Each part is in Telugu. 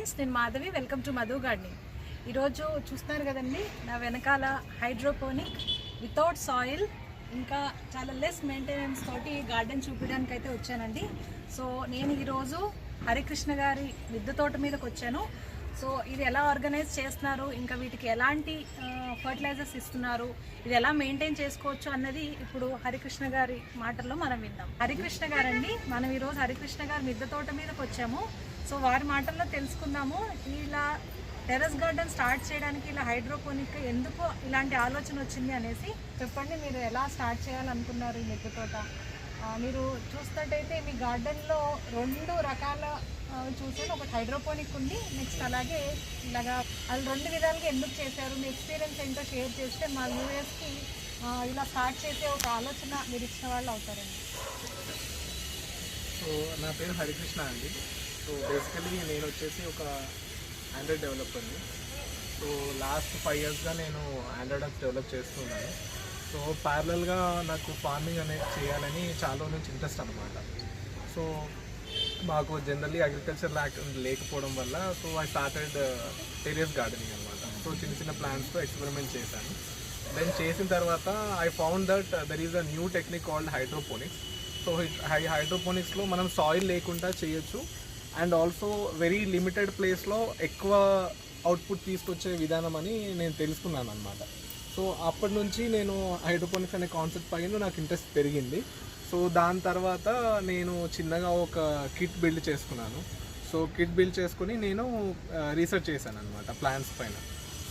ఫ్రెండ్స్, నేను Madhavi. Welcome to Madhu gardening. ఈరోజు చూస్తున్నారు కదండి, నా వెనకాల హైడ్రోపోనిక్ వితౌట్ సాయిల్ ఇంకా చాలా లెస్ మెయింటెనెన్స్ తోటి గార్డెన్ చూపించడానికి అయితే వచ్చానండి. సో నేను ఈరోజు హరికృష్ణ గారి మిద్దె తోట మీదకి వచ్చాను. సో ఇది ఎలా ఆర్గనైజ్ చేస్తున్నారు, ఇంకా వీటికి ఎలాంటి ఫర్టిలైజర్స్ ఇస్తున్నారు, ఇది ఎలా మెయింటైన్ చేసుకోవచ్చు అన్నది ఇప్పుడు హరికృష్ణ గారి మాటల్లో మనం విందాం. హరికృష్ణ గారండి, మనం ఈరోజు హరికృష్ణ గారి మిద్దె తోట మీదకి వచ్చాము. సో వారి మాటల్లో తెలుసుకుందాము, ఇలా టెర్రస్ గార్డెన్ స్టార్ట్ చేయడానికి ఇలా హైడ్రోపోనిక్ ఎందుకు ఇలాంటి ఆలోచన వచ్చింది అనేసి చెప్పండి. మీరు ఎలా స్టార్ట్ చేయాలనుకున్నారు ఈ మిద్దె తోట? మీరు చూసినట్టయితే మీ గార్డెన్లో 2 రకాల చూసాను. ఒకటి హైడ్రోపోనిక్ ఉంది, నెక్స్ట్ అలాగే ఇలాగా అది 2 విధాలుగా ఎందుకు చేశారు, మీ ఎక్స్పీరియన్స్ ఏంటో షేర్ చేస్తే మా వ్యూవర్స్కి ఇలా స్టార్ట్ చేసే ఒక ఆలోచన మీరు ఇచ్చిన వాళ్ళు అవుతారండి. సో నా పేరు హరికృష్ణ అండి. సో బేసికలీ నేను వచ్చేసి ఒక ఆండ్రాయిడ్ డెవలపర్ని. సో లాస్ట్ 5 ఇయర్స్గా నేను ఆండ్రాయిడ్ యాప్స్ డెవలప్ చేస్తున్నాను. సో ప్యారలల్గా నాకు ఫార్మింగ్ అనేది చేయాలని చాలా నుంచి ఇంట్రెస్ట్ అనమాట. సో మాకు జనరల్లీ అగ్రికల్చర్ లేకపోవడం వల్ల so I started terrace gardening అనమాట. సో చిన్న చిన్న ప్లాంట్స్తో ఎక్స్పెరిమెంట్ చేశాను. దెన్ చేసిన తర్వాత I found that there is a new technique called hydroponics. So హైడ్రోపోనిక్స్లో మనం సాయిల్ లేకుండా చేయొచ్చు అండ్ ఆల్సో వెరీ లిమిటెడ్ ప్లేస్లో ఎక్కువ అవుట్పుట్ తీసుకొచ్చే విధానం అని నేను తెలుసుకున్నాను అనమాట. సో అప్పటి నుంచి నేను హైడ్రోపోనిక్స్ అనే కాన్సెప్ట్ పైన నాకు ఇంట్రెస్ట్ పెరిగింది. సో దాని తర్వాత నేను చిన్నగా ఒక కిట్ బిల్డ్ చేసుకున్నాను. సో కిట్ బిల్డ్ చేసుకుని నేను రీసెర్చ్ చేశాను అనమాట ప్లాంట్స్ పైన.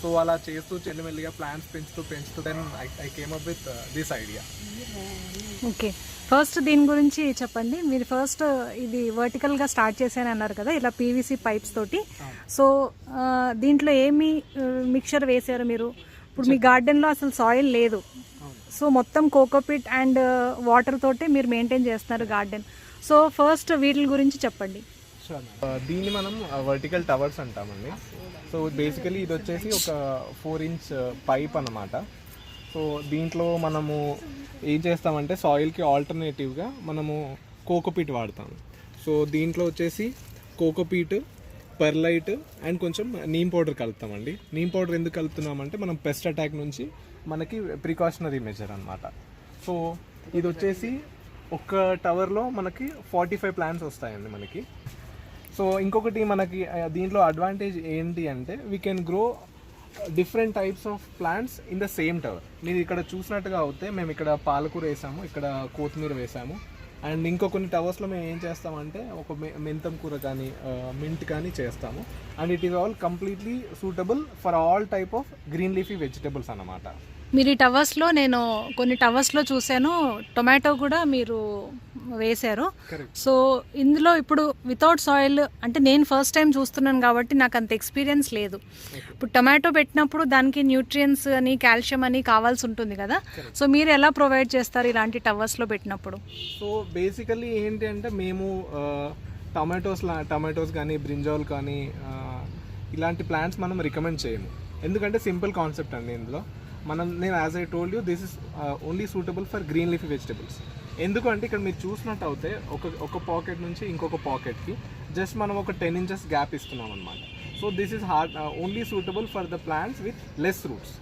సో అలా చేస్తూ చెల్లిమెల్లిగా ప్లాంట్స్ పెంచుతూ then I came up with this idea. Okay, first దీని గురించి చెప్పండి. మీరు ఫస్ట్ ఇది వర్టికల్గా స్టార్ట్ చేశాను అన్నారు కదా, ఇలా పీవీసీ పైప్స్ తోటి. సో దీంట్లో ఏమి మిక్చర్ వేశారు మీరు? ఇప్పుడు మీ గార్డెన్లో అసలు సాయిల్ లేదు, సో మొత్తం కోకోపిట్ అండ్ వాటర్ తోటే మీరు మెయింటైన్ చేస్తున్నారు గార్డెన్. సో ఫస్ట్ వీటి గురించి చెప్పండి. దీన్ని మనం వర్టికల్ టవర్స్ అంటామండి. సో బేసికలీ ఇది వచ్చేసి ఒక 4 ఇంచ్ పైప్ అన్నమాట. సో దీంట్లో మనము ఏం చేస్తామంటే సాయిల్కి ఆల్టర్నేటివ్గా మనము కోకోపీట్ వాడతాము. సో దీంట్లో వచ్చేసి కోకోపీట్, పర్లైట్ అండ్ కొంచెం నీమ్ పౌడర్ కలుపుతామండి. నీమ్ పౌడర్ ఎందుకు కలుపుతున్నామంటే మనం పెస్ట్ అటాక్ నుంచి మనకి ప్రికాషనరీ మెజర్ అనమాట. సో ఇది వచ్చేసి ఒక టవర్లో మనకి 45 ప్లాంట్స్ వస్తాయండి మనకి. సో ఇంకొకటి మనకి దీంట్లో అడ్వాంటేజ్ ఏంటి అంటే we can grow different types of plants in the same tower. మీరు ఇక్కడ చూసినట్టుగా అవుతే మేము ఇక్కడ పాలకూర వేసాము, ఇక్కడ కొత్తిమీర వేసాము అండ్ ఇంకో కొన్ని టవర్స్లో మేము ఏం చేస్తామంటే ఒక మెంతం కూర కానీ మింట్ కానీ చేస్తాము. And it is all completely suitable for all type of green leafy vegetables అన్నమాట. మీరు ఈ టవర్స్లో నేను కొన్ని టవర్స్లో చూశాను, టొమాటో కూడా మీరు వేశారు. సో ఇందులో ఇప్పుడు వితౌట్ సాయిల్ అంటే నేను ఫస్ట్ టైం చూస్తున్నాను కాబట్టి నాకు అంత ఎక్స్పీరియన్స్ లేదు. ఇప్పుడు టొమాటో పెట్టినప్పుడు దానికి న్యూట్రియన్స్ అని కాల్షియం అని కావాల్సి ఉంటుంది కదా, సో మీరు ఎలా ప్రొవైడ్ చేస్తారు ఇలాంటి టవర్స్లో పెట్టినప్పుడు? సో బేసికలీ ఏంటి అంటే మేము టమాటోస్ కానీ బ్రింజాల్ కానీ ఇలాంటి ప్లాంట్స్ మనం రికమెండ్ చేయము. ఎందుకంటే సింపుల్ కాన్సెప్ట్ అండి ఇందులో. నేను as I told you this is only suitable for green leafy vegetables. ఎందుకంటే ఇక్కడ మీరు చూసినట్టు అయితే ఒక పాకెట్ నుంచి ఇంకొక పాకెట్కి జస్ట్ మనం ఒక 10 ఇంచెస్ గ్యాప్ ఇస్తున్నాం అనమాట. So this is only suitable for the plants with less roots.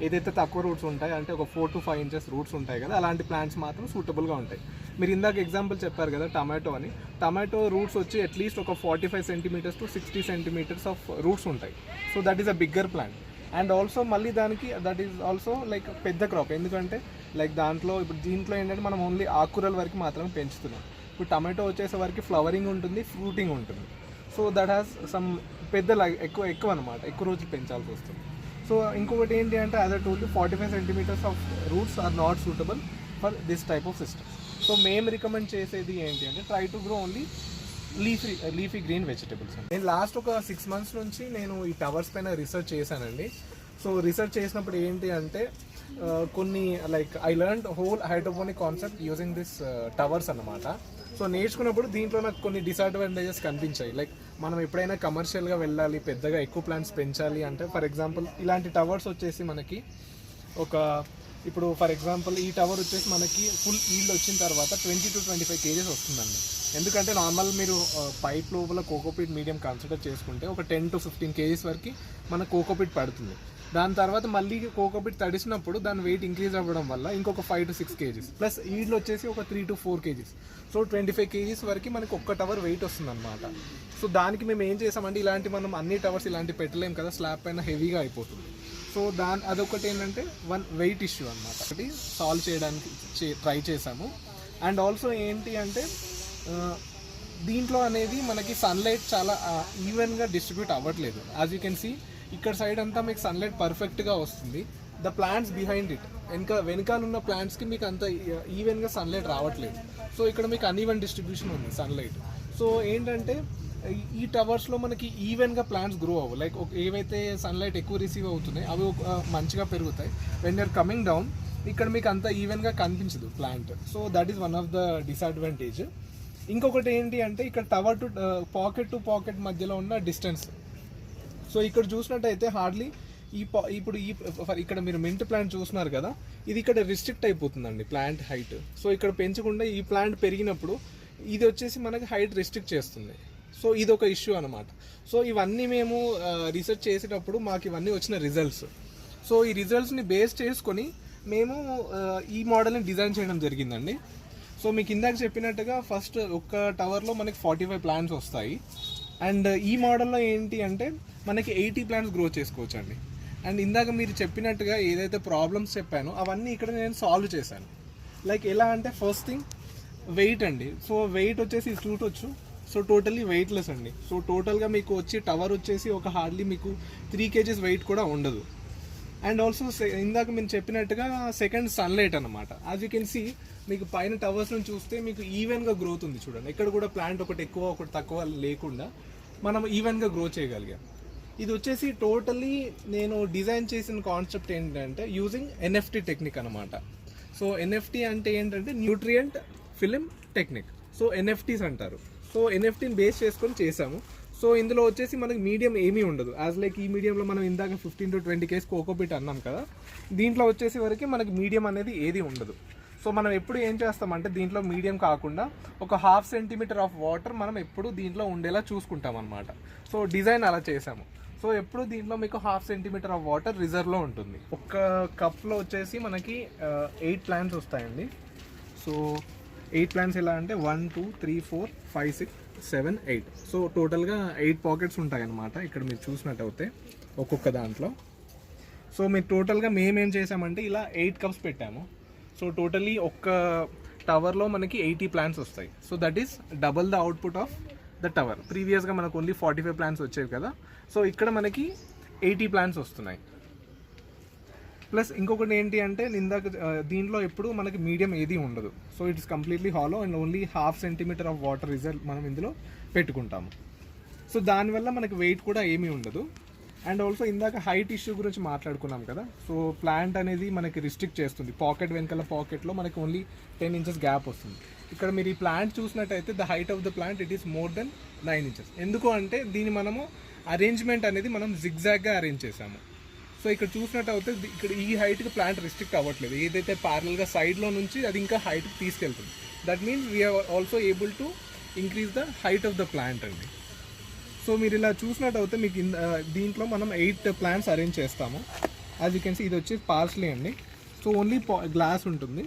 ఏదైతే తక్కువ రూట్స్ ఉంటాయి అంటే ఒక 4 to 5 ఇంచెస్ రూట్స్ ఉంటాయి కదా, అలాంటి ప్లాంట్స్ మాత్రం సూటబుల్గా ఉంటాయి. మీరు ఇందాక ఎగ్జాంపుల్ చెప్పారు కదా టమాటో అని. టమాటో రూట్స్ వచ్చి అట్లీస్ట్ ఒక 45 centimetres to 60 centimetres of roots ఉంటాయి. So that is a bigger plant. And also మళ్ళీ దానికి దట్ ఈస్ ఆల్సో లైక్ పెద్ద క్రాప్. ఎందుకంటే లైక్ ఇప్పుడు దీంట్లో ఏంటంటే మనం ఓన్లీ ఆకుకూరల వరకు మాత్రమే పెంచుతున్నాం. ఇప్పుడు టమాటో వచ్చేసే వరకు ఫ్లవరింగ్ ఉంటుంది, ఫ్రూటింగ్ ఉంటుంది. సో దట్ హ్యాస్ సమ్ పెద్ద ఎక్కువ అనమాట, ఎక్కువ రోజులు పెంచాల్సి వస్తుంది. సో ఇంకొకటి ఏంటి అంటే as I told you 45 centimetres of roots are not suitable for this type of system. So మేము రికమెండ్ చేసేది ఏంటి అంటే try to grow only leafy green vegetables. నేను లాస్ట్ ఒక 6 months నుంచి నేను ఈ టవర్స్ పైన రీసెర్చ్ చేశానండి. సో రీసెర్చ్ చేసినప్పుడు ఏంటి అంటే కొన్ని like I learned whole hydroponic concept using this towers అన్నమాట. సో నేర్చుకున్నప్పుడు దీంట్లో నాకు కొన్ని డిసడ్వాంటేజెస్ కనిపించాయి. లైక్ మనం ఎప్పుడైనా కమర్షియల్గా వెళ్ళాలి, పెద్దగా ఎక్కువ ప్లాంట్స్ పెంచాలి అంటే ఫర్ ఎగ్జాంపుల్ ఇలాంటి టవర్స్ వచ్చేసి మనకి ఇప్పుడు ఫర్ ఎగ్జాంపుల్ ఈ టవర్ వచ్చేసి మనకి ఫుల్ ఈల్డ్ వచ్చిన తర్వాత 20 to 25 kgs వస్తుందండి. ఎందుకంటే నార్మల్ మీరు పైప్ లోపల కోకోపీట్ మీడియం కన్సిడర్ చేసుకుంటే ఒక 10 to 15 kgs వరకు మన కోకోపీట్ పడుతుంది. దాని తర్వాత మళ్ళీ కోకోపీట్ తడిసినప్పుడు దాని వెయిట్ ఇంక్రీజ్ అవ్వడం వల్ల ఇంకొక 5 to 6 kgs ప్లస్ ఈడ్లో వచ్చేసి ఒక 3 to 4 kgs. సో 25 kgs వరకు మనకి ఒక్క టవర్ వెయిట్ వస్తుంది అనమాట. సో దానికి మేము ఏం చేసామంటే ఇలాంటి మనం అన్ని టవర్స్ ఇలాంటి పెట్టలేం కదా, స్లాబ్ పైన హెవీగా అయిపోతుంది. సో అదొకటి ఏంటంటే వెయిట్ ఇష్యూ అనమాట, ఒకటి సాల్వ్ చేయడానికి ట్రై చేసాము. అండ్ ఆల్సో ఏంటి అంటే దీంట్లో అనేది మనకి సన్లైట్ చాలా ఈవెన్గా డిస్ట్రిబ్యూట్ అవ్వట్లేదు. యాజ్ యూ కెన్ సీ ఇక్కడ సైడ్ అంతా మీకు సన్లైట్ పర్ఫెక్ట్గా వస్తుంది. ద ప్లాంట్స్ బిహైండ్ ఇట్ వెనకాల ఉన్న ప్లాంట్స్కి మీకు అంత ఈవెన్గా సన్లైట్ రావట్లేదు. సో ఇక్కడ మీకు అన్ఈవెన్ డిస్ట్రిబ్యూషన్ ఉంది సన్లైట్. సో ఏంటంటే ఈ టవర్స్లో మనకి ఈవెన్గా ప్లాంట్స్ గ్రో అవ్వవు. లైక్ ఏవైతే సన్లైట్ ఎక్కువ రిసీవ్ అవుతున్నాయి అవి మంచిగా పెరుగుతాయి. వెన్ యూఆర్ కమింగ్ డౌన్ ఇక్కడ మీకు అంత ఈవెన్గా కనిపించదు plant. So that is one of the disadvantage. ఇంకొకటి ఏంటి అంటే ఇక్కడ టవర్ టు పాకెట్ మధ్యలో ఉన్న డిస్టెన్స్. సో ఇక్కడ చూసినట్టయితే హార్డ్లీ ఇప్పుడు ఇక్కడ మీరు మింట్ ప్లాంట్ చూస్తున్నారు కదా, ఇది ఇక్కడ రిస్ట్రిక్ట్ అయిపోతుందండి ప్లాంట్ హైట్. సో ఇక్కడ పెంచకుండా ఈ ప్లాంట్ పెరిగినప్పుడు ఇది వచ్చేసి మనకి హైట్ రిస్ట్రిక్ట్ చేస్తుంది. సో ఇది ఒక ఇష్యూ అనమాట. సో ఇవన్నీ మేము రీసెర్చ్ చేసేటప్పుడు మాకు ఇవన్నీ వచ్చిన రిజల్ట్స్. సో ఈ రిజల్ట్స్ని బేస్ చేసుకొని మేము ఈ మోడల్ని డిజైన్ చేయడం జరిగిందండి. సో మీకు ఇందాక చెప్పినట్టుగా ఫస్ట్ ఒక టవర్లో మనకి 45 ప్లాంట్స్ వస్తాయి. అండ్ ఈ మోడల్లో ఏంటి అంటే మనకి 80 ప్లాంట్స్ గ్రో చేసుకోవచ్చు అండి. అండ్ ఇందాక మీరు చెప్పినట్టుగా ఏదైతే ప్రాబ్లమ్స్ చెప్పానో అవన్నీ ఇక్కడ నేను సాల్వ్ చేశాను. లైక్ ఎలా అంటే ఫస్ట్ థింగ్ వెయిట్ అండి. సో వెయిట్ వచ్చేసి చూడొచ్చు. సో టోటల్లీ వెయిట్లెస్ అండి. సో టోటల్గా మీకు వచ్చి టవర్ వచ్చేసి ఒక హార్డ్లీ మీకు 3 kgs వెయిట్ కూడా ఉండదు. అండ్ ఆల్సో ఇందాక మీరు చెప్పినట్టుగా సెకండ్ సన్లైట్ అనమాట. యాజ్ యూ కెన్ సీ మీకు పైన టవర్స్ నుంచి చూస్తే మీకు ఈవెన్గా గ్రోత్ ఉంది చూడండి. ఎక్కడ కూడా ప్లాంట్ ఒకటి ఎక్కువ ఒకటి తక్కువ లేకుండా మనం ఈవెన్గా గ్రో చేయగలిగాం. ఇది వచ్చేసి టోటల్లీ నేను డిజైన్ చేసిన కాన్సెప్ట్ ఏంటంటే యూజింగ్ ఎన్ఎఫ్టీ టెక్నిక్ అనమాట. సో ఎన్ఎఫ్టీ అంటే ఏంటంటే nutrient film technique. So NFTs అంటారు. సో ఎన్ఎఫ్టీని బేస్ చేసుకొని చేసాము. సో ఇందులో వచ్చేసి మనకి మీడియం ఏమీ ఉండదు. యాజ్ లైక్ ఈ మీడియంలో మనం ఇందాక 15 to 20 kgs కోకోపీట్ అన్నాం కదా, దీంట్లో వచ్చేసి వరకు మనకి మీడియం అనేది ఏది ఉండదు. సో మనం ఎప్పుడు ఏం చేస్తామంటే దీంట్లో మీడియం కాకుండా ఒక 1/2 centimeter ఆఫ్ వాటర్ మనం ఎప్పుడు దీంట్లో ఉండేలా చూసుకుంటాం అనమాట. సో డిజైన్ అలా చేసాము. సో ఎప్పుడు దీంట్లో మీకు 1/2 centimeter ఆఫ్ వాటర్ రిజర్వ్లో ఉంటుంది. ఒక కప్లో వచ్చేసి మనకి 8 ప్లాంట్స్ వస్తాయండి. సో 8 ప్లాంట్స్ ఎలా అంటే 1 2 3 4 5 6 7 8. సో టోటల్గా 8 పాకెట్స్ ఉంటాయి అన్నమాట. ఇక్కడ మీరు చూసినట్టయితే ఒక్కొక్క దాంట్లో. సో మీరు టోటల్గా మేమేం చేసామంటే ఇలా 8 కప్స్ పెట్టాము. సో టోటలీ ఒక్క టవర్లో మనకి 80 ప్లాంట్స్ వస్తాయి. So that is double the output of the tower. ప్రీవియస్గా మనకు ఓన్లీ 45 ప్లాంట్స్ వచ్చేవి కదా, సో ఇక్కడ మనకి 80 ప్లాంట్స్ వస్తున్నాయి. ప్లస్ ఇంకొకటి ఏంటి అంటే ఇందాక దీంట్లో ఎప్పుడు మనకి మీడియం ఏది ఉండదు. So it's completely hollow and only 1/2 centimeter of water reserve మనం ఇందులో పెట్టుకుంటాము. సో దానివల్ల మనకి వెయిట్ కూడా ఏమీ ఉండదు. అండ్ ఆల్సో ఇందాక హైట్ ఇష్యూ గురించి మాట్లాడుకున్నాం కదా. సో ప్లాంట్ అనేది మనకి రిస్ట్రిక్ట్ చేస్తుంది. పాకెట్ వెనకాల పాకెట్లో మనకి ఓన్లీ 10 inches గ్యాప్ వస్తుంది. ఇక్కడ మీరు ఈ ప్లాంట్ చూసినట్టయితే the height of the plant it is more than 9 inches. ఎందుకు అంటే దీన్ని మనము అరేంజ్మెంట్ అనేది మనం జిగ్జాగ్గా అరేంజ్ చేసాము. సో ఇక్కడ చూసినట్టయితే ఇక్కడ ఈ హైట్కి ప్లాంట్ రిస్ట్రిక్ట్ అవ్వట్లేదు. ఏదైతే ప్యారల్గా సైడ్లో నుంచి అది ఇంకా హైట్కి తీసుకెళ్తుంది. That means we're also able to increase the height of the plant అండి. సో మీరు ఇలా చూసినట్టయితే మీకు దీంట్లో మనం 8 ప్లాంట్స్ అరేంజ్ చేస్తాము. యాజ్ యూ కెన్ సీ ఇది వచ్చి పార్స్లీ అండి. సో ఓన్లీ గ్లాస్ ఉంటుంది.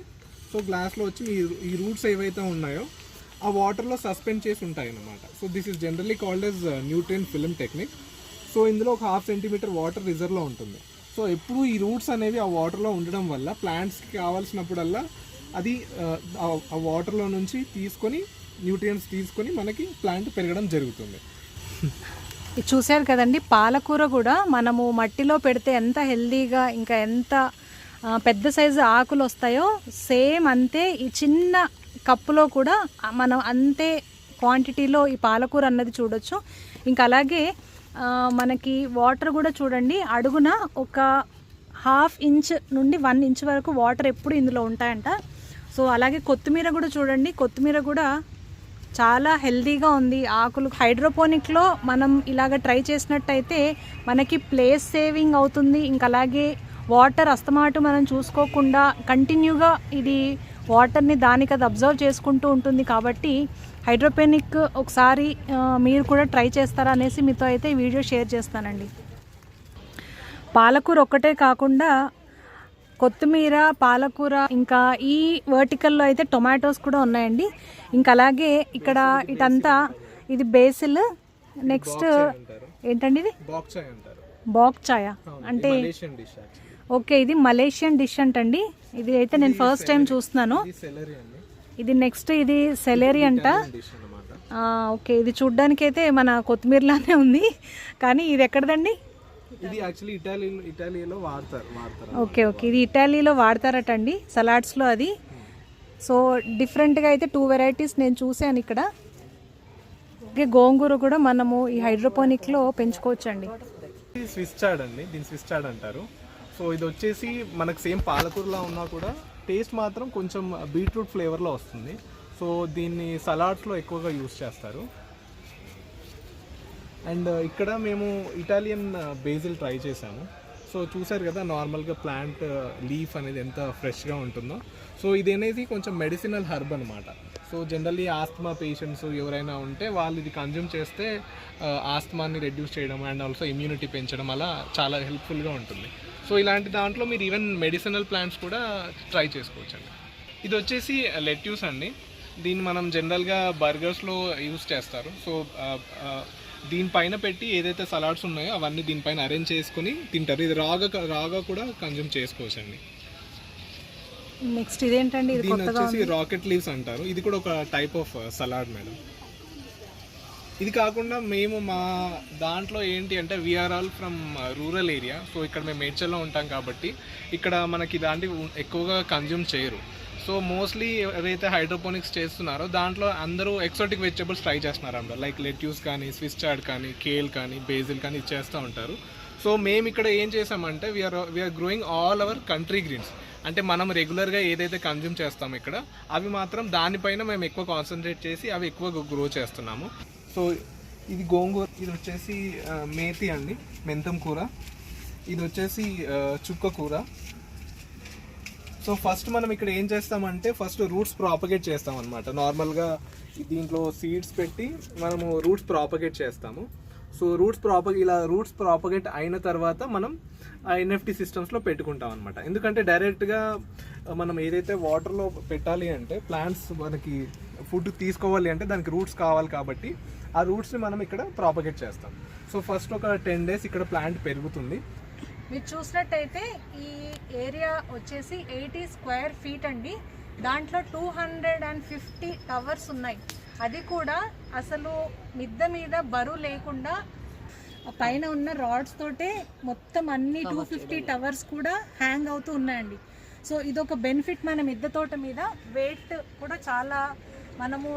సో గ్లాస్లో వచ్చి ఈ రూట్స్ ఏవైతే ఉన్నాయో ఆ వాటర్లో సస్పెండ్ చేసి ఉంటాయి అన్నమాట. So this is generally called as nutrient film technique. So ఇందులో ఒక 1/2 centimeter వాటర్ రిజర్వ్లో ఉంటుంది. సో ఎప్పుడు ఈ రూట్స్ అనేవి ఆ వాటర్లో ఉండడం వల్ల ప్లాంట్స్కి కావాల్సినప్పుడల్లా అది ఆ వాటర్లో నుంచి తీసుకొని న్యూట్రియంట్స్ తీసుకొని మనకి ప్లాంట్ పెరగడం జరుగుతుంది. చూశారు కదండి, పాలకూర కూడా మనము మట్టిలో పెడితే ఎంత హెల్దీగా ఇంకా ఎంత పెద్ద సైజు ఆకులు వస్తాయో సేమ్ అంతే ఈ చిన్న కప్పులో కూడా మనం అంతే క్వాంటిటీలో ఈ పాలకూర అన్నది చూడొచ్చు. ఇంకా అలాగే మనకి వాటర్ కూడా చూడండి, అడుగున ఒక 1/2 inch నుండి 1 inch వరకు వాటర్ ఎప్పుడు ఇందులో ఉంటాయంట. సో అలాగే కొత్తిమీర కూడా చూడండి, కొత్తిమీర కూడా చాలా హెల్దీగా ఉంది. ఆకులు హైడ్రోపోనిక్లో మనం ఇలాగ ట్రై చేసినట్టయితే మనకి ప్లేస్ సేవింగ్ అవుతుంది. ఇంకా అలాగే వాటర్ అస్తమాటు మనం చూసుకోకుండా కంటిన్యూగా ఇది వాటర్ని దానికి అది అబ్జర్వ్ చేసుకుంటూ ఉంటుంది. కాబట్టి హైడ్రోపోనిక్ ఒకసారి మీరు కూడా ట్రై చేస్తారా అనేసి మీతో అయితే ఈ వీడియో షేర్ చేస్తానండి. పాలకూర ఒక్కటే కాకుండా కొత్తిమీర, పాలకూర, ఇంకా ఈ వర్టికల్లో అయితే టొమాటోస్ కూడా ఉన్నాయండి. ఇంకా అలాగే ఇక్కడ ఇటంతా ఇది బేసిల్, నెక్స్ట్ ఏంటండి ఇది బాక్ చాయా అంటే ఓకే, ఇది మలేషియన్ డిష్ అంటండి. ఇది అయితే నేను ఫస్ట్ టైం చూస్తున్నాను. ఇది నెక్స్ట్ ఇది సెలరీ అంట. ఓకే, ఇది చూడ్డానికి అయితే మన కొత్తిమీరలానే ఉంది, కానీ ఇది ఎక్కడదండి? ఇది యాక్చువల్లీ ఇటాలీలో వాడతారు. ఓకే ఓకే, ఇది ఇటాలీలో వాడతారట అండి సలాడ్స్లో అది. సో డిఫరెంట్గా అయితే 2 వెరైటీస్ నేను చూశాను ఇక్కడ. ఓకే, గోంగూర కూడా మనము ఈ హైడ్రోపోనిక్లో పెంచుకోవచ్చండి. స్విస్ చాడ్ అండి, దీన్ని స్విస్ చాడ్ అంటారు. సో ఇది వచ్చేసి మనకు సేమ్ పాలకూరలా ఉన్నా కూడా టేస్ట్ మాత్రం కొంచెం బీట్రూట్ ఫ్లేవర్లో వస్తుంది. సో దీన్ని సలాడ్స్లో ఎక్కువగా యూస్ చేస్తారు. అండ్ ఇక్కడ మేము ఇటాలియన్ బేసిల్ ట్రై చేసాము. సో చూసారు కదా నార్మల్గా ప్లాంట్ లీఫ్ అనేది ఎంత ఫ్రెష్గా ఉంటుందో. సో ఇది అనేది కొంచెం మెడిసినల్ హర్బ్ అనమాట. సో జనరల్లీ ఆస్తమా పేషెంట్స్ ఎవరైనా ఉంటే వాళ్ళు ఇది కన్జ్యూమ్ చేస్తే ఆస్తమాని రెడ్యూస్ చేయడం అండ్ ఆల్సో ఇమ్యూనిటీ పెంచడం అలా చాలా హెల్ప్ఫుల్గా ఉంటుంది. సో ఇలాంటి దాంట్లో మీరు ఈవెన్ మెడిసినల్ ప్లాంట్స్ కూడా ట్రై చేసుకోవచ్చండి. ఇది వచ్చేసి లెట్యూస్ అండి. దీన్ని మనం జనరల్గా బర్గర్స్లో యూస్ చేస్తారు. సో దీనిపైన పెట్టి ఏదైతే సలాడ్స్ ఉన్నాయో అవన్నీ దీనిపైన అరేంజ్ చేసుకుని తింటారు. ఇది రాగా కూడా కన్జ్యూమ్ చేసుకోవచ్చండి. నెక్స్ట్ ఇదేంటండి? దీన్ని వచ్చేసి రాకెట్ లీవ్స్ అంటారు. ఇది కూడా ఒక టైప్ ఆఫ్ సలాడ్ మేడం. ఇది కాకుండా మేము మా దాంట్లో ఏంటి అంటే we're all from rural area. So ఇక్కడ మేము మేడ్చల్లో ఉంటాం కాబట్టి ఇక్కడ మనకి ఇలాంటివి ఎక్కువగా కన్జ్యూమ్ చేయరు. సో మోస్ట్లీ ఎవరైతే హైడ్రోపోనిక్స్ చేస్తున్నారో దాంట్లో అందరూ ఎక్సోటిక్ వెజిటబుల్స్ ట్రై చేస్తున్నారు అన్నమాట. లైక్ లెట్యూస్ కానీ, స్విస్ చాడ్ కానీ, కేల్ కానీ, బేసిల్ కానీ ఇది చేస్తూ ఉంటారు. సో మేము ఇక్కడ ఏం చేసామంటే we're growing all our country greens. అంటే మనం రెగ్యులర్గా ఏదైతే కన్జ్యూమ్ చేస్తామో ఇక్కడ అవి మాత్రం దానిపైన మేము ఎక్కువ కాన్సన్ట్రేట్ చేసి అవి ఎక్కువ గ్రో చేస్తున్నాము. సో ఇది గోంగూర, ఇది వచ్చేసి మేతి అండి, మెంతం కూర. ఇది వచ్చేసి చుక్క కూర. సో ఫస్ట్ మనం ఇక్కడ ఏం చేస్తామంటే ఫస్ట్ రూట్స్ ప్రాపగేట్ చేస్తాం అనమాట. నార్మల్గా దీంట్లో సీడ్స్ పెట్టి మనము రూట్స్ ప్రాపగేట్ చేస్తాము. సో రూట్స్ ప్రాపగేట్ అయిన తర్వాత మనం ఆ ఎన్ఎఫ్టీ సిస్టమ్స్లో పెట్టుకుంటాం అనమాట. ఎందుకంటే డైరెక్ట్గా మనం ఏదైతే వాటర్లో పెట్టాలి అంటే ప్లాంట్స్ మనకి ఫుడ్ తీసుకోవాలి అంటే దానికి రూట్స్ కావాలి కాబట్టి ఆ రూట్స్ని మనం ఇక్కడ ప్రాపగేట్ చేస్తాం. సో ఫస్ట్ ఒక 10 days ఇక్కడ ప్లాంట్ పెరుగుతుంది. మీరు చూసినట్టయితే ఈ ఏరియా వచ్చేసి 80 square feet అండి. దాంట్లో 250 టవర్స్ ఉన్నాయి. అది కూడా అసలు మిద్ద మీద బరువు లేకుండా పైన ఉన్న రాడ్స్ తోటే మొత్తం అన్ని 250 టవర్స్ కూడా హ్యాంగ్ అవుతూ ఉన్నాయండి. సో ఇదొక బెనిఫిట్ మన మిద్దె తోట మీద. వెయిట్ కూడా చాలా మనము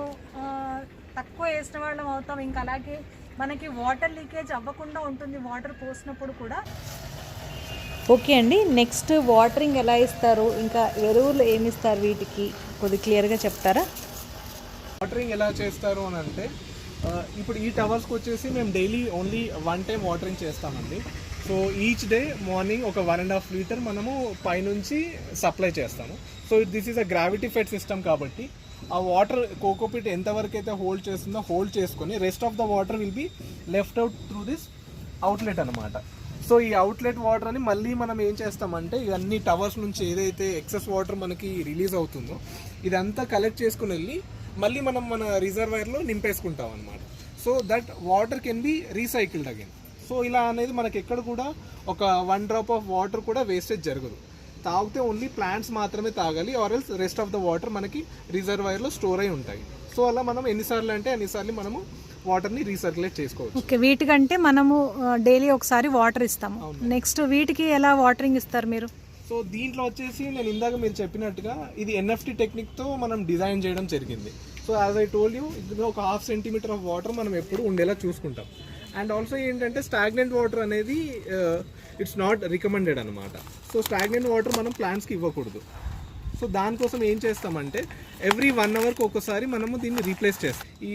తక్కువ వేసిన వాళ్ళం అవుతాం. ఇంకా అలాగే మనకి వాటర్ లీకేజ్ అవ్వకుండా ఉంటుంది వాటర్ పోసినప్పుడు కూడా. ఓకే అండి, నెక్స్ట్ వాటరింగ్ ఎలా ఇస్తారు, ఇంకా ఎరువులు ఏమి ఇస్తారు వీటికి కొద్దిగా క్లియర్గా చెప్తారా? వాటరింగ్ ఎలా చేస్తారు అని అంటే ఇప్పుడు ఈ టవర్స్కి వచ్చేసి మేము డైలీ ఓన్లీ 1 time వాటరింగ్ చేస్తామండి. సో ఈచ్ డే మార్నింగ్ ఒక 1.5 liter మనము పైనుంచి సప్లై చేస్తాము. So this is a gravity fed system కాబట్టి ఆ వాటర్ కోకోపీట్ ఎంతవరకు అయితే హోల్డ్ చేస్తుందో హోల్డ్ చేసుకొని rest of the water will be left out through this outlet అనమాట. సో ఈ అవుట్లెట్ వాటర్ అని మళ్ళీ మనం ఏం చేస్తామంటే ఇవన్నీ టవర్స్ నుంచి ఏదైతే ఎక్సెస్ వాటర్ మనకి రిలీజ్ అవుతుందో ఇదంతా కలెక్ట్ చేసుకుని వెళ్ళి మళ్ళీ మనం మన రిజర్వాయర్లో నింపేసుకుంటాం అనమాట. So that water can be recycled again. So ఇలా అనేది మనకి ఎక్కడ కూడా ఒక 1 drop ఆఫ్ వాటర్ కూడా వేస్టేజ్ జరగదు. తాగితే ఓన్లీ ప్లాంట్స్ మాత్రమే తాగాలి, or else rest of the water మనకి రిజర్వాయర్లో స్టోర్ అయి ఉంటాయి. సో అలా మనం ఎన్నిసార్లు అంటే అన్నిసార్లు మనము వాటర్ని రీసర్క్యులేట్ చేసుకోవచ్చు. ఓకే, వీటికంటే మనము డైలీ ఒకసారి వాటర్ ఇస్తాము. నెక్స్ట్ వీటికి ఎలా వాటరింగ్ ఇస్తారు మీరు? సో దీంట్లో వచ్చేసి నేను ఇందాక మీరు చెప్పినట్టుగా ఇది ఎన్ఎఫ్టీ టెక్నిక్తో మనం డిజైన్ చేయడం జరిగింది. So as I told you ఇందులో ఒక 1/2 centimeter ఆఫ్ వాటర్ మనం ఎప్పుడు ఉండేలా చూసుకుంటాం. అండ్ ఆల్సో ఏంటంటే స్టాగ్నెంట్ వాటర్ అనేది ఇట్స్ నాట్ రికమెండెడ్ అనమాట. సో స్టాగ్నెంట్ వాటర్ మనం ప్లాంట్స్కి ఇవ్వకూడదు. సో దానికోసం ఏం చేస్తామంటే ఎవ్రీ 1 hourకి ఒకసారి మనము దీన్ని రీప్లేస్ చేస్తాం. ఈ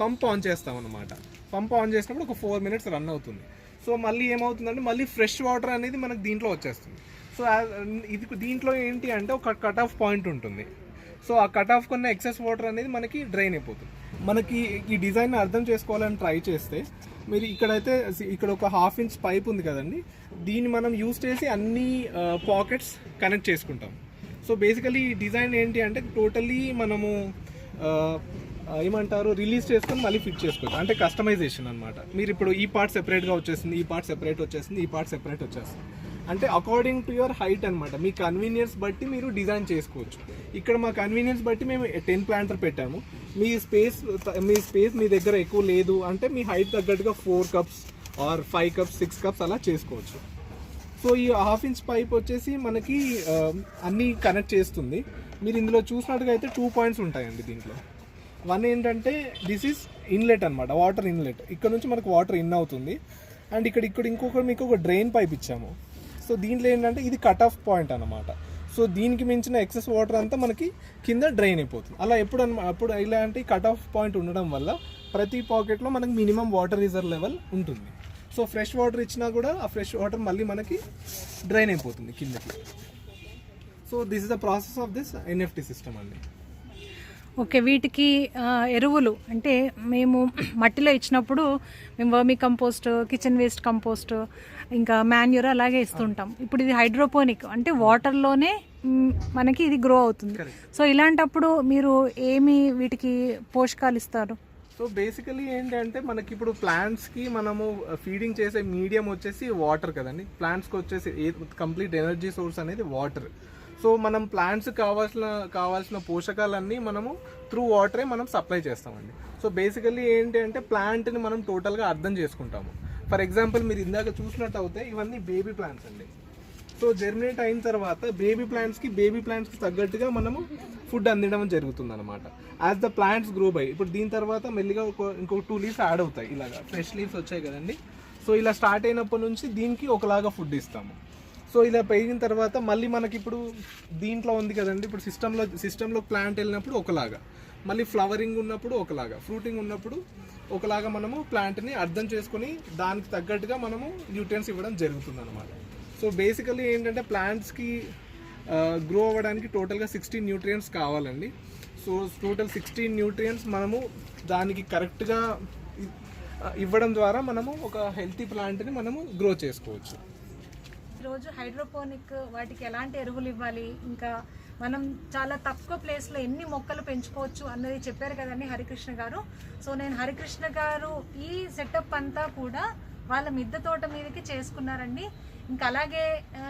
పంప్ ఆన్ చేస్తాం అనమాట. పంప్ ఆన్ చేసినప్పుడు ఒక 4 minutes రన్ అవుతుంది. సో మళ్ళీ ఏమవుతుందంటే మళ్ళీ ఫ్రెష్ వాటర్ అనేది మనకు దీంట్లో వచ్చేస్తుంది. సో ఇది దీంట్లో ఏంటి అంటే ఒక కట్ ఆఫ్ పాయింట్ ఉంటుంది. సో ఆ కట్ ఆఫ్ కొన్న ఎక్సెస్ వాటర్ అనేది మనకి డ్రైన్ అయిపోతుంది. మనకి ఈ డిజైన్ అర్థం చేసుకోవాలని ట్రై చేస్తే మీరు ఇక్కడైతే ఇక్కడ ఒక 1/2 ఇంచ్ పైప్ ఉంది కదండి, దీన్ని మనం యూస్ చేసి అన్ని పాకెట్స్ కనెక్ట్ చేసుకుంటాం. సో బేసికలీ ఈ డిజైన్ ఏంటి అంటే టోటల్లీ మనము ఏమంటారు రిలీజ్ చేసుకొని మళ్ళీ ఫిట్ చేసుకోవచ్చు, అంటే కస్టమైజేషన్ అనమాట. మీరు ఇప్పుడు ఈ పార్ట్ సెపరేట్గా వచ్చేసింది, ఈ పార్ట్ సెపరేట్ వచ్చేసింది, ఈ పార్ట్ సెపరేట్ వచ్చేస్తుంది, అంటే అకార్డింగ్ టు యువర్ హైట్ అనమాట. మీ కన్వీనియన్స్ బట్టి మీరు డిజైన్ చేసుకోవచ్చు. ఇక్కడ మా కన్వీనియన్స్ బట్టి మేము 10 ప్లాంటర్ పెట్టాము. మీ స్పేస్ మీ దగ్గర ఎక్కువ లేదు అంటే మీ హైట్ తగ్గట్టుగా 4 కప్స్ ఆర్ 5 కప్స్ 6 కప్స్ అలా చేసుకోవచ్చు. సో ఈ 1/2 ఇంచ్ పైప్ వచ్చేసి మనకి అన్నీ కనెక్ట్ చేస్తుంది. మీరు ఇందులో చూసినట్టుగా అయితే 2 పాయింట్స్ ఉంటాయండి దీంట్లో. వన్ ఏంటంటే దిస్ ఈజ్ ఇన్లెట్ అనమాట, వాటర్ ఇన్లెట్. ఇక్కడ నుంచి మనకు వాటర్ ఇన్ అవుతుంది. అండ్ ఇక్కడ మీకు ఒక డ్రైన్ పైప్ ఇచ్చాము. సో దీంట్లో ఏంటంటే ఇది కట్ ఆఫ్ పాయింట్ అనమాట. సో దీనికి మించిన ఎక్సెస్ వాటర్ అంతా మనకి కింద డ్రైన్ అయిపోతుంది. అలా అప్పుడు ఇలాంటి కట్ ఆఫ్ పాయింట్ ఉండడం వల్ల ప్రతి పాకెట్లో మనకి మినిమం వాటర్ రిజర్వ్ లెవెల్ ఉంటుంది. సో ఫ్రెష్ వాటర్ ఇచ్చినా కూడా ఆ ఫ్రెష్ వాటర్ మళ్ళీ మనకి డ్రైన్ అయిపోతుంది కిందకి. So this is the process of this NFT system అండి. ఓకే, వీటికి ఎరువులు అంటే మేము మట్టిలో ఇచ్చినప్పుడు మేము vermi compost, kitchen waste compost, ఇంకా మాన్యూర్ అలాగే ఇస్తుంటాం. ఇప్పుడు ఇది హైడ్రోపోనిక్ అంటే వాటర్లోనే మనకి ఇది గ్రో అవుతుంది. సో ఇలాంటప్పుడు మీరు వీటికి పోషకాలు ఇస్తారు? సో బేసికలీ ఏంటంటే మనకి ఇప్పుడు ప్లాంట్స్కి మనము ఫీడింగ్ చేసే మీడియం వచ్చేసి వాటర్ కదండి. ప్లాంట్స్కి వచ్చేసి కంప్లీట్ ఎనర్జీ సోర్స్ అనేది వాటర్. సో మనం ప్లాంట్స్ కావాల్సిన పోషకాలన్నీ మనము త్రూ వాటరే మనం సప్లై చేస్తామండి. సో బేసికలీ ఏంటి అంటే ప్లాంట్ని మనం టోటల్గా అర్థం చేసుకుంటాము. ఫర్ ఎగ్జాంపుల్ మీరు ఇందాక చూసినట్టు అయితే ఇవన్నీ బేబీ ప్లాంట్స్ అండి. సో జర్మినేట్ అయిన తర్వాత బేబీ ప్లాంట్స్కి తగ్గట్టుగా మనము ఫుడ్ అందించడం జరుగుతుంది అనమాట. As the plants grow by ఇప్పుడు దీని తర్వాత మెల్లిగా ఇంకొక 2 లీవ్స్ యాడ్ అవుతాయి. ఇలాగా ఫ్రెష్ లీవ్స్ వచ్చాయి కదండి. సో ఇలా స్టార్ట్ అయినప్పటి నుంచి దీనికి ఒకలాగా ఫుడ్ ఇస్తాము. సో ఇలా పెరిగిన తర్వాత మళ్ళీ మనకి ఇప్పుడు దీంట్లో ఉంది కదండి, ఇప్పుడు సిస్టంలో ప్లాంట్ వెళ్ళినప్పుడు ఒకలాగా, మళ్ళీ ఫ్లవరింగ్ ఉన్నప్పుడు ఒకలాగా, ఫ్రూటింగ్ ఉన్నప్పుడు ఒకలాగా మనము ప్లాంట్ని అర్థం చేసుకొని దానికి తగ్గట్టుగా మనము న్యూట్రియన్స్ ఇవ్వడం జరుగుతుంది అనమాట. సో బేసికలీ ఏంటంటే ప్లాంట్స్కి గ్రో అవ్వడానికి టోటల్గా 16 న్యూట్రియన్స్ కావాలండి. సో టోటల్ 16 న్యూట్రియన్స్ మనము దానికి కరెక్ట్గా ఇవ్వడం ద్వారా మనము ఒక హెల్తీ ప్లాంట్ని మనము గ్రో చేసుకోవచ్చు. ఈరోజు హైడ్రోపోనిక్ వాటికి ఎలాంటి ఎరువులు ఇవ్వాలి, ఇంకా మనం చాలా తక్కువ ప్లేస్లో ఎన్ని మొక్కలు పెంచుకోవచ్చు అన్నది చెప్పారు కదండి హరికృష్ణ గారు. సో నేను హరికృష్ణ గారు ఈ సెటప్ అంతా కూడా వాళ్ళ మిద్దె తోట మీదకి చేసుకున్నారండి. ఇంకా అలాగే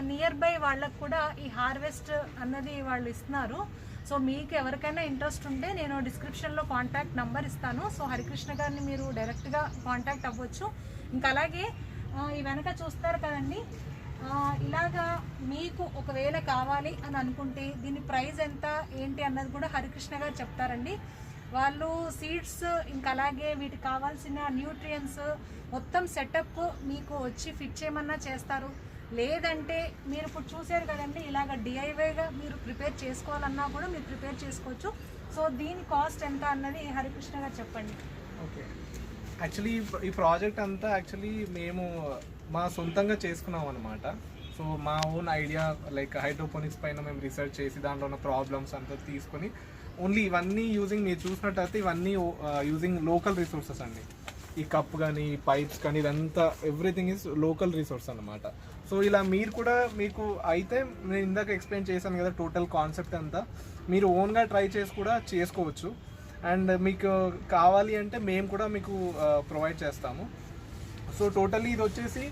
నియర్ బై వాళ్ళకు కూడా ఈ హార్వెస్ట్ అన్నది వాళ్ళు ఇస్తున్నారు. సో మీకు ఎవరికైనా ఇంట్రెస్ట్ ఉంటే నేను డిస్క్రిప్షన్లో కాంటాక్ట్ నెంబర్ ఇస్తాను. సో హరికృష్ణ గారిని మీరు డైరెక్ట్గా కాంటాక్ట్ అవ్వచ్చు. ఇంకా అలాగే ఈ వెనక చూస్తారు కదండి, ఇలాగా మీకు ఒకవేళ కావాలి అని అనుకుంటే దీని ప్రైస్ ఎంత ఏంటి అన్నది కూడా హరికృష్ణ గారు చెప్తారండి. వాళ్ళు సీడ్స్ ఇంకా అలాగే వీటికి కావాల్సిన న్యూట్రియన్స్ మొత్తం సెటప్ మీకు వచ్చి ఫిట్ చేయమన్నా చేస్తారు. లేదంటే మీరు ఇప్పుడు చూసారు కదండి, ఇలాగ డిఐవైగా మీరు ప్రిపేర్ చేసుకోవాలన్నా కూడా మీరు ప్రిపేర్ చేసుకోవచ్చు. సో దీని కాస్ట్ ఎంత అన్నది హరికృష్ణ గారు చెప్పండి. ఓకే, యాక్చువల్లీ ఈ ప్రాజెక్ట్ అంతా మేము మా సొంతంగా చేసుకున్నాం అనమాట. సో మా ఓన్ ఐడియా లైక్ హైడ్రోపోనిక్స్ పైన మేము రీసెర్చ్ చేసి దాంట్లో ఉన్న ప్రాబ్లమ్స్ అంతా తీసుకొని ఓన్లీ ఇవన్నీ మీరు చూసినట్టయితే ఇవన్నీ యూజింగ్ లోకల్ రిసోర్సెస్ అండి. ఈ కప్ కానీ పైప్స్ కానీ ఇదంతా ఎవ్రీథింగ్ ఈజ్ లోకల్ రిసోర్స్ అనమాట. సో ఇలా మీరు కూడా మీకు అయితే నేను ఇందాక ఎక్స్ప్లెయిన్ చేశాను కదా టోటల్ కాన్సెప్ట్ అంతా, మీరు ఓన్గా ట్రై చేసి కూడా చేసుకోవచ్చు. అండ్ మీకు కావాలి అంటే మేము కూడా మీకు ప్రొవైడ్ చేస్తాము. సో టోటల్లీ ఇది వచ్చేసి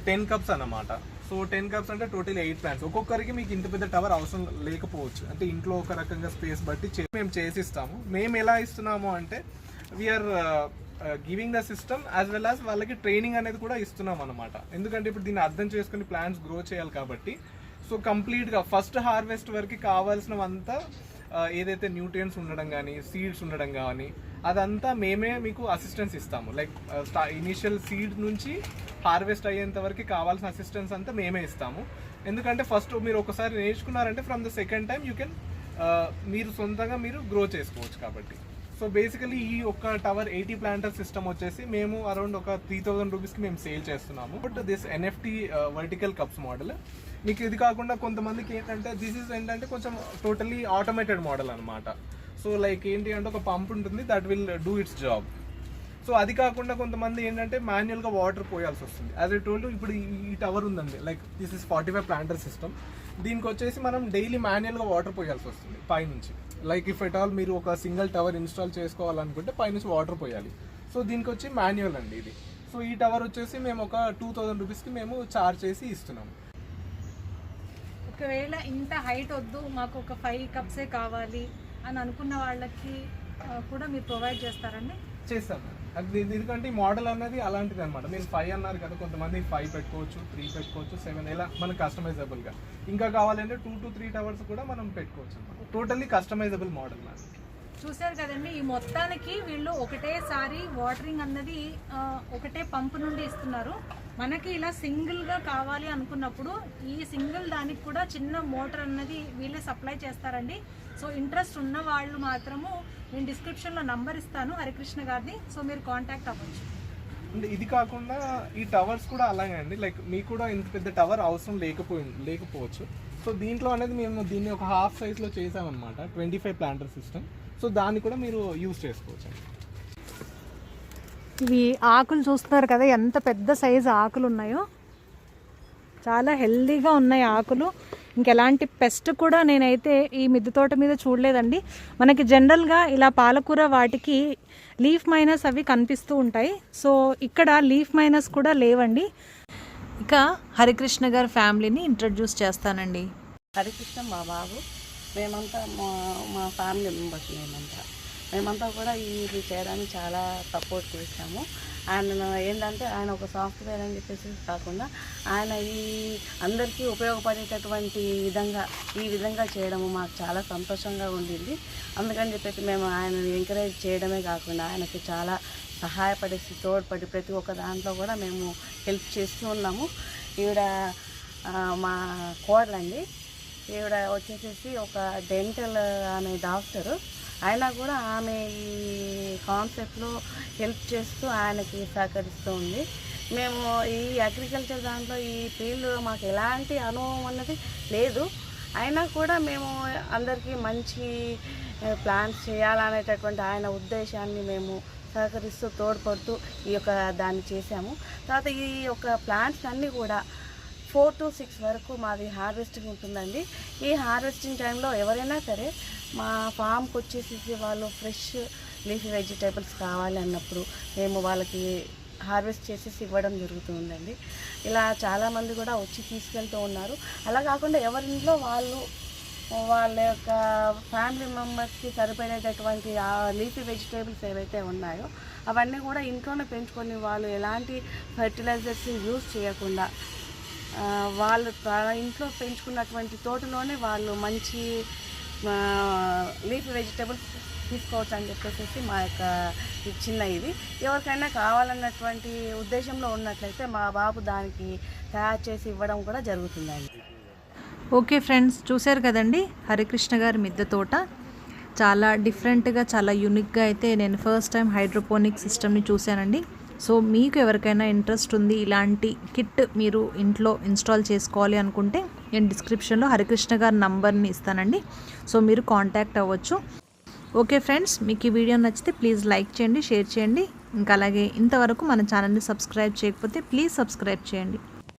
10 కప్స్ అన్నమాట. సో 10 కప్స్ అంటే టోటల్ 8 ప్లాంట్స్. ఒక్కొక్కరికి మీకు ఇంత పెద్ద టవర్ అవసరం లేకపోవచ్చు, అంటే ఇంట్లో ఒక రకంగా స్పేస్ బట్టి మేము చేసిస్తాము. మేము ఎలా ఇస్తున్నాము అంటే we're giving the system as well as వాళ్ళకి ట్రైనింగ్ అనేది కూడా ఇస్తున్నాం అనమాట. ఎందుకంటే ఇప్పుడు దీన్ని అర్థం చేసుకుని ప్లాంట్స్ గ్రో చేయాలి కాబట్టి. సో కంప్లీట్గా ఫస్ట్ హార్వెస్ట్ వరకు కావాల్సినవంతా ఏదైతే న్యూట్రియన్స్ ఉండడం కానీ సీడ్స్ ఉండడం కానీ అదంతా మేమే మీకు అసిస్టెన్స్ ఇస్తాము. లైక్ ఇనిషియల్ సీడ్ నుంచి హార్వెస్ట్ అయ్యేంత వరకు కావాల్సిన అసిస్టెన్స్ అంతా మేమే ఇస్తాము. ఎందుకంటే ఫస్ట్ మీరు ఒకసారి నేర్చుకున్నారంటే from the second time you can మీరు సొంతంగా మీరు గ్రో చేసుకోవచ్చు కాబట్టి. సో బేసికలీ ఈ ఒక టవర్ 80 ప్లాంటర్ సిస్టమ్ వచ్చేసి మేము అరౌండ్ ఒక 3000 రూపీస్కి మేము సేల్ చేస్తున్నాము. But this NFT vertical cups model. మీకు ఇది కాకుండా కొంతమందికి ఏంటంటే ఏంటంటే కొంచెం టోటలీ ఆటోమేటెడ్ మోడల్ అనమాట. సో లైక్ ఏంటి అంటే ఒక పంప్ ఉంటుంది, that will do it's job. So అది కాకుండా కొంతమంది ఏంటంటే మాన్యువల్గా వాటర్ పోయాల్సి వస్తుంది. యాజ్ ఐ టోల్డ్ ఇప్పుడు ఈ టవర్ ఉందండి, like this is 45 planter system. దీనికి వచ్చేసి మనం డైలీ మాన్యువల్గా వాటర్ పోయాల్సి వస్తుంది పైనుంచి. లైక్ ఇఫ్ ఎట్ ఆల్ మీరు ఒక సింగిల్ టవర్ ఇన్స్టాల్ చేసుకోవాలనుకుంటే పైనుంచి వాటర్ పోయాలి. సో దీనికి వచ్చి మాన్యువల్ అండి ఇది. సో ఈ టవర్ వచ్చేసి మేము ఒక 2000 రూపీస్కి మేము చార్జ్ చేసి ఇస్తున్నాము. ఒకవేళ ఇంత హైట్ వద్దు, మాకు ఒక 5 కప్సే కావాలి అని అనుకున్న వాళ్ళకి కూడా మీరు ప్రొవైడ్ చేస్తారండి? చేస్తాను. అది ఎందుకంటే ఈ మోడల్ అన్నది అలాంటిది అనమాట. మీరు 5 అన్నారు కదా, కొంతమంది 5 పెట్టుకోవచ్చు, 3 పెట్టుకోవచ్చు, 7 ఇలా మనకు కస్టమైజబుల్గా. ఇంకా కావాలంటే 2 to 3 టవర్స్ కూడా మనం పెట్టుకోవచ్చు అనమాట. Totally customisable model ma'am. చూసారు కదండి, ఈ మొత్తానికి వీళ్ళు ఒకటేసారి వాటరింగ్ అన్నది ఒకటే పంపు నుండి ఇస్తున్నారు. మనకి ఇలా సింగిల్గా కావాలి అనుకున్నప్పుడు ఈ సింగిల్ దానికి కూడా చిన్న మోటార్ అన్నది వీళ్ళే సప్లై చేస్తారండి. సో ఇంట్రెస్ట్ ఉన్న వాళ్ళు మాత్రము నేను డిస్క్రిప్షన్లో నంబర్ ఇస్తాను హరికృష్ణ గారిది, సో మీరు కాంటాక్ట్ అవ్వచ్చు. అంటే ఇది కాకుండా ఈ టవర్స్ కూడా అలాగే అండి, లైక్ మీకు కూడా ఇంత పెద్ద టవర్ అవసరం లేకపోవచ్చు. సో దీంట్లో అనేది మేము దీన్ని ఒక హాఫ్ సైజ్లో చేసామన్నమాట, 25 ప్లాంటర్ సిస్టమ్. సో దాన్ని కూడా మీరు యూజ్ చేసుకోవచ్చు అండి. ఇవి ఆకులు చూస్తున్నారు కదా, ఎంత పెద్ద సైజు ఆకులు ఉన్నాయో. చాలా హెల్దీగా ఉన్నాయి ఆకులు. ఇంకెలాంటి పెస్ట్ కూడా నేనైతే ఈ మిద్దె తోట మీద చూడలేదండి. మనకి జనరల్గా ఇలా పాలకూర వాటికి లీఫ్ మైనస్ అవి కనిపిస్తూ ఉంటాయి. సో ఇక్కడ లీఫ్ మైనస్ కూడా లేవండి. ఇక హరికృష్ణ గారి ఫ్యామిలీని ఇంట్రడ్యూస్ చేస్తానండి. హరికృష్ణ మా బాబు, మేమంతా మా ఫ్యామిలీ మెంబర్స్ మేమంతా కూడా ఇది చేయడానికి చాలా సపోర్ట్ చేసాము. ఆయన ఏంటంటే ఆయన ఒక సాఫ్ట్వేర్ అని చెప్పేసి కాకుండా ఆయన ఈ అందరికీ ఉపయోగపడేటటువంటి ఈ విధంగా చేయడము మాకు చాలా సంతోషంగా ఉండింది. అందుకని చెప్పేసి మేము ఆయనని ఎంకరేజ్ చేయడమే కాకుండా ఆయనకు చాలా సహాయపడేసి తోడ్పడి ప్రతి ఒక్క దాంట్లో కూడా మేము హెల్ప్ చేస్తూ ఉన్నాము. ఈవిడ మా కోడలండి. ఈవిడ వచ్చేసేసి ఒక డెంటల్ అనే డాక్టరు. అయినా కూడా ఆమె ఈ కాన్సెప్ట్లో హెల్ప్ చేస్తూ ఆయనకి సహకరిస్తూ ఉంది. మేము ఈ అగ్రికల్చర్ దాంట్లో ఈ ఫీల్డ్ మాకు ఎలాంటి అనుభవం అన్నది లేదు. అయినా కూడా మేము అందరికీ మంచి ప్లాన్స్ చేయాలనేటటువంటి ఆయన ఉద్దేశాన్ని మేము సహకరిస్తూ తోడ్పడుతూ ఈ యొక్క దాన్ని చేసాము. తర్వాత ఈ యొక్క ప్లాంట్స్ అన్నీ కూడా 4 to 6 వరకు మాది హార్వెస్టింగ్ ఉంటుందండి. ఈ హార్వెస్టింగ్ టైంలో ఎవరైనా సరే మా ఫామ్కి వచ్చేసి వాళ్ళు ఫ్రెష్ లీఫీ వెజిటేబుల్స్ కావాలి అన్నప్పుడు మేము వాళ్ళకి హార్వెస్ట్ చేసేసి ఇవ్వడం జరుగుతుందండి. ఇలా చాలామంది కూడా వచ్చి తీసుకెళ్తూ ఉన్నారు. అలా కాకుండా ఎవరింట్లో వాళ్ళ యొక్క ఫ్యామిలీ మెంబర్స్కి సరిపడేటటువంటి ఆ లీఫీ వెజిటేబుల్స్ ఏవైతే ఉన్నాయో అవన్నీ కూడా ఇంట్లోనే పెంచుకొని వాళ్ళు ఎలాంటి ఫర్టిలైజర్స్ యూజ్ చేయకుండా వాళ్ళు ఇంట్లో పెంచుకున్నటువంటి తోటలోనే వాళ్ళు మంచి లీఫ్ వెజిటేబుల్స్ తీసుకోవచ్చు అని చెప్పేసి మా యొక్క చిన్న ఇది. ఎవరికైనా కావాలన్నటువంటి ఉద్దేశంలో ఉన్నట్లయితే మా బాబు దానికి తయారు చేసి ఇవ్వడం కూడా జరుగుతుందండి. ఓకే ఫ్రెండ్స్, చూశారు కదండి హరికృష్ణ గారి మిద్దె తోట. చాలా డిఫరెంట్గా, చాలా యూనిక్గా అయితే నేను ఫస్ట్ టైం హైడ్రోపోనిక్ సిస్టమ్ని చూశానండి. సో మీకు ఎవరికైనా ఇంట్రెస్ట్ ఉంది, ఇలాంటి కిట్ మీరు ఇంట్లో ఇన్స్టాల్ చేసుకోవాలి అనుకుంటే నేను డిస్క్రిప్షన్లో హరికృష్ణ గారి నంబర్ని ఇస్తానండి. సో మీరు కాంటాక్ట్ అవ్వచ్చు. ఓకే ఫ్రెండ్స్, మీకు ఈ వీడియో నచ్చితే ప్లీజ్ లైక్ చేయండి, షేర్ చేయండి. ఇంకా అలాగే ఇంతవరకు మన ఛానల్ని సబ్స్క్రైబ్ చేయకపోతే ప్లీజ్ సబ్స్క్రైబ్ చేయండి.